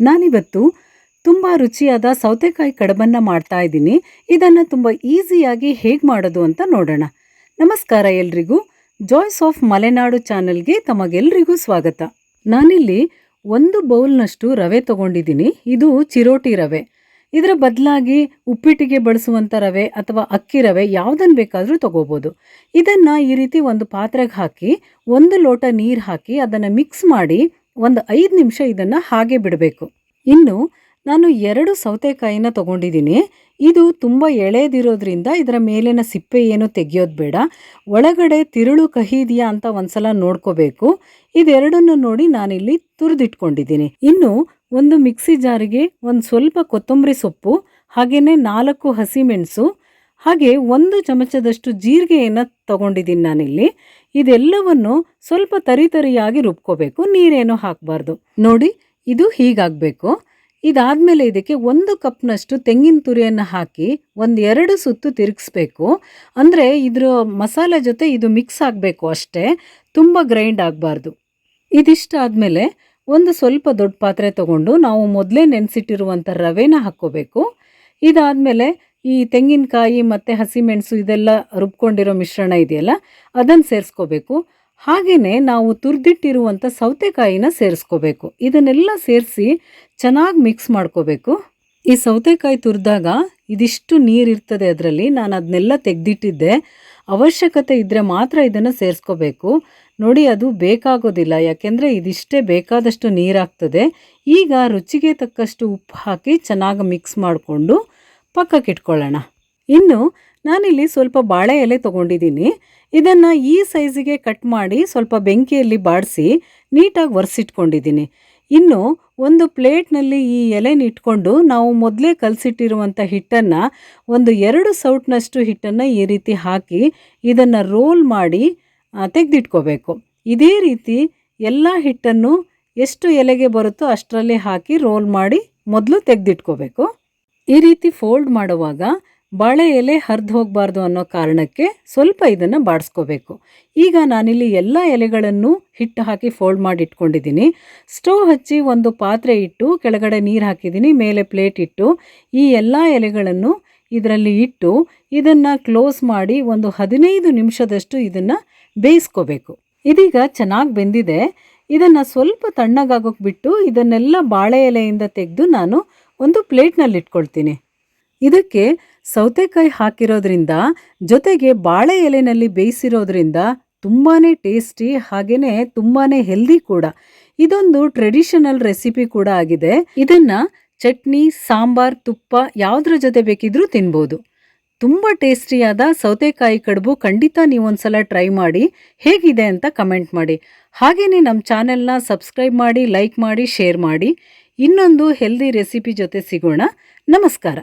ನಾನಿವತ್ತು ತುಂಬ ರುಚಿಯಾದ ಸೌತೆಕಾಯಿ ಕಡುಬನ್ನು ಮಾಡ್ತಾ ಇದ್ದೀನಿ. ಇದನ್ನು ತುಂಬ ಈಸಿಯಾಗಿ ಹೇಗೆ ಮಾಡೋದು ಅಂತ ನೋಡೋಣ. ನಮಸ್ಕಾರ ಎಲ್ರಿಗೂ. ಜಾಯ್ಸ್ ಆಫ್ ಮಲೆನಾಡು ಚಾನೆಲ್ಗೆ ತಮಗೆಲ್ರಿಗೂ ಸ್ವಾಗತ. ನಾನಿಲ್ಲಿ 1 ಬೌಲ್ನಷ್ಟು ರವೆ ತಗೊಂಡಿದ್ದೀನಿ. ಇದು ಚಿರೋಟಿ ರವೆ. ಇದರ ಬದಲಾಗಿ ಉಪ್ಪಿಟ್ಟಿಗೆ ಬಳಸುವಂಥ ರವೆ ಅಥವಾ ಅಕ್ಕಿ ರವೆ ಯಾವುದನ್ನು ಬೇಕಾದರೂ ತಗೋಬೋದು. ಇದನ್ನು ಈ ರೀತಿ ಒಂದು ಪಾತ್ರೆಗೆ ಹಾಕಿ 1 ಲೋಟ ನೀರು ಹಾಕಿ ಅದನ್ನು ಮಿಕ್ಸ್ ಮಾಡಿ ಒಂದು 5 ನಿಮಿಷ ಇದನ್ನು ಹಾಗೆ ಬಿಡಬೇಕು. ಇನ್ನು ನಾನು 2 ಸೌತೆಕಾಯಿನ ತಗೊಂಡಿದ್ದೀನಿ. ಇದು ತುಂಬ ಎಳೆದಿರೋದ್ರಿಂದ ಇದರ ಮೇಲಿನ ಸಿಪ್ಪೆ ಏನು ತೆಗೆಯೋದು ಬೇಡ. ಒಳಗಡೆ ತಿರುಳು ಕಹಿ ಇದೆಯಾ ಅಂತ ಒಂದ್ಸಲ ನೋಡ್ಕೋಬೇಕು. ಇದೆರಡನ್ನು ನೋಡಿ ನಾನಿಲ್ಲಿ ತುರಿದಿಟ್ಕೊಂಡಿದ್ದೀನಿ. ಇನ್ನು ಒಂದು ಮಿಕ್ಸಿ ಜಾರಿಗೆ ಒಂದು ಸ್ವಲ್ಪ ಕೊತ್ತಂಬರಿ ಸೊಪ್ಪು, ಹಾಗೆಯೇ 4 ಹಸಿಮೆಣಸು, ಹಾಗೆ 1 ಚಮಚದಷ್ಟು ಜೀರಿಗೆಯನ್ನು ತಗೊಂಡಿದ್ದೀನಿ ನಾನಿಲ್ಲಿ. ಇದೆಲ್ಲವನ್ನು ಸ್ವಲ್ಪ ತರಿಯಾಗಿ ರುಬ್ಕೋಬೇಕು, ನೀರೇನು ಹಾಕಬಾರ್ದು. ನೋಡಿ, ಇದು ಹೀಗಾಗಬೇಕು. ಇದಾದಮೇಲೆ ಇದಕ್ಕೆ 1 ಕಪ್ನಷ್ಟು ತೆಂಗಿನ ತುರಿಯನ್ನು ಹಾಕಿ 1-2 ಸುತ್ತು ತಿರುಗಿಸ್ಬೇಕು. ಅಂದರೆ ಇದ್ರ ಮಸಾಲೆ ಜೊತೆ ಇದು ಮಿಕ್ಸ್ ಆಗಬೇಕು ಅಷ್ಟೇ, ತುಂಬ ಗ್ರೈಂಡ್ ಆಗಬಾರ್ದು. ಇದಿಷ್ಟಾದಮೇಲೆ ಒಂದು ಸ್ವಲ್ಪ ದೊಡ್ಡ ಪಾತ್ರೆ ತಗೊಂಡು ನಾವು ಮೊದಲೇ ನೆನೆಸಿಟ್ಟಿರುವಂಥ ರವೆನ ಹಾಕ್ಕೋಬೇಕು. ಇದಾದಮೇಲೆ ಈ ತೆಂಗಿನಕಾಯಿ ಮತ್ತು ಹಸಿಮೆಣಸು ಇದೆಲ್ಲ ರುಬ್ಕೊಂಡಿರೋ ಮಿಶ್ರಣ ಇದೆಯಲ್ಲ, ಅದನ್ನು ಸೇರಿಸ್ಕೋಬೇಕು. ಹಾಗೆಯೇ ನಾವು ತುರಿದಿಟ್ಟಿರುವಂಥ ಸೌತೆಕಾಯಿನ ಸೇರಿಸ್ಕೋಬೇಕು. ಇದನ್ನೆಲ್ಲ ಸೇರಿಸಿ ಚೆನ್ನಾಗಿ ಮಿಕ್ಸ್ ಮಾಡ್ಕೋಬೇಕು. ಈ ಸೌತೆಕಾಯಿ ತುರಿದಾಗ ಇದಿಷ್ಟು ನೀರಿರ್ತದೆ ಅದರಲ್ಲಿ, ನಾನು ಅದನ್ನೆಲ್ಲ ತೆಗೆದಿಟ್ಟಿದ್ದೆ. ಅವಶ್ಯಕತೆ ಇದ್ದರೆ ಮಾತ್ರ ಇದನ್ನು ಸೇರಿಸ್ಕೋಬೇಕು. ನೋಡಿ, ಅದು ಬೇಕಾಗೋದಿಲ್ಲ, ಯಾಕೆಂದರೆ ಇದಿಷ್ಟೇ ಬೇಕಾದಷ್ಟು ನೀರಾಗ್ತದೆ. ಈಗ ರುಚಿಗೆ ತಕ್ಕಷ್ಟು ಉಪ್ಪು ಹಾಕಿ ಚೆನ್ನಾಗಿ ಮಿಕ್ಸ್ ಮಾಡಿಕೊಂಡು ಪಕ್ಕಕ್ಕಿಟ್ಕೊಳ್ಳೋಣ. ಇನ್ನು ನಾನಿಲ್ಲಿ ಸ್ವಲ್ಪ ಬಾಳೆ ಎಲೆ ತೊಗೊಂಡಿದ್ದೀನಿ. ಇದನ್ನು ಈ ಸೈಜಿಗೆ ಕಟ್ ಮಾಡಿ ಸ್ವಲ್ಪ ಬೆಂಕಿಯಲ್ಲಿ ಬಾಡಿಸಿ ನೀಟಾಗಿ ಒರೆಸಿಟ್ಕೊಂಡಿದ್ದೀನಿ. ಇನ್ನು ಒಂದು ಪ್ಲೇಟ್ನಲ್ಲಿ ಈ ಎಲೆನ ಇಟ್ಕೊಂಡು ನಾವು ಮೊದಲೇ ಕಲಸಿಟ್ಟಿರುವಂಥ ಹಿಟ್ಟನ್ನು, ಒಂದು 2 ಸೌಟ್ನಷ್ಟು ಹಿಟ್ಟನ್ನು ಈ ರೀತಿ ಹಾಕಿ ಇದನ್ನು ರೋಲ್ ಮಾಡಿ ತೆಗೆದಿಟ್ಕೋಬೇಕು. ಇದೇ ರೀತಿ ಎಲ್ಲ ಹಿಟ್ಟನ್ನು ಎಷ್ಟು ಎಲೆಗೆ ಬರುತ್ತೋ ಅಷ್ಟರಲ್ಲಿ ಹಾಕಿ ರೋಲ್ ಮಾಡಿ ಮೊದಲು ತೆಗೆದಿಟ್ಕೋಬೇಕು. ಈ ರೀತಿ ಫೋಲ್ಡ್ ಮಾಡುವಾಗ ಬಾಳೆ ಎಲೆ ಹರಿದು ಹೋಗಬಾರ್ದು ಅನ್ನೋ ಕಾರಣಕ್ಕೆ ಸ್ವಲ್ಪ ಇದನ್ನು ಬಾಡಿಸ್ಕೋಬೇಕು. ಈಗ ನಾನಿಲ್ಲಿ ಎಲ್ಲ ಎಲೆಗಳನ್ನು ಹಿಟ್ಟು ಹಾಕಿ ಫೋಲ್ಡ್ ಮಾಡಿ ಇಟ್ಕೊಂಡಿದ್ದೀನಿ. ಸ್ಟವ್ ಹಚ್ಚಿ ಒಂದು ಪಾತ್ರೆ ಇಟ್ಟು ಕೆಳಗಡೆ ನೀರು ಹಾಕಿದ್ದೀನಿ, ಮೇಲೆ ಪ್ಲೇಟ್ ಇಟ್ಟು ಈ ಎಲ್ಲ ಎಲೆಗಳನ್ನು ಇದರಲ್ಲಿ ಇಟ್ಟು ಇದನ್ನು ಕ್ಲೋಸ್ ಮಾಡಿ ಒಂದು 15 ನಿಮಿಷದಷ್ಟು ಇದನ್ನು ಬೇಯಿಸ್ಕೋಬೇಕು. ಇದೀಗ ಚೆನ್ನಾಗಿ ಬೆಂದಿದೆ. ಇದನ್ನು ಸ್ವಲ್ಪ ತಣ್ಣಗಾಗೋಕೆ ಬಿಟ್ಟು ಇದನ್ನೆಲ್ಲ ಬಾಳೆ ಎಲೆಯಿಂದ ತೆಗೆದು ನಾನು ಒಂದು ಪ್ಲೇಟ್ನಲ್ಲಿ ಇಟ್ಕೊಳ್ತೀನಿ. ಇದಕ್ಕೆ ಸೌತೆಕಾಯಿ ಹಾಕಿರೋದ್ರಿಂದ ಜೊತೆಗೆ ಬಾಳೆ ಎಲೆನಲ್ಲಿ ಬೇಯಿಸಿರೋದ್ರಿಂದ ತುಂಬಾ ಟೇಸ್ಟಿ, ಹಾಗೆಯೇ ತುಂಬಾ ಹೆಲ್ದಿ ಕೂಡ. ಇದೊಂದು ಟ್ರೆಡಿಷನಲ್ ರೆಸಿಪಿ ಕೂಡ ಆಗಿದೆ. ಇದನ್ನು ಚಟ್ನಿ, ಸಾಂಬಾರ್, ತುಪ್ಪ ಯಾವುದ್ರ ಜೊತೆ ಬೇಕಿದ್ರೂ ತಿನ್ಬೋದು. ತುಂಬ ಟೇಸ್ಟಿಯಾದ ಸೌತೆಕಾಯಿ ಕಡುಬು ಖಂಡಿತ ನೀವೊಂದ್ಸಲ ಟ್ರೈ ಮಾಡಿ ಹೇಗಿದೆ ಅಂತ ಕಮೆಂಟ್ ಮಾಡಿ. ಹಾಗೆಯೇ ನಮ್ಮ ಚಾನೆಲ್ನ ಸಬ್ಸ್ಕ್ರೈಬ್ ಮಾಡಿ, ಲೈಕ್ ಮಾಡಿ, ಶೇರ್ ಮಾಡಿ. ಇನ್ನೊಂದು ಹೆಲ್ದಿ ರೆಸಿಪಿ ಜೊತೆ ಸಿಗೋಣ. ನಮಸ್ಕಾರ.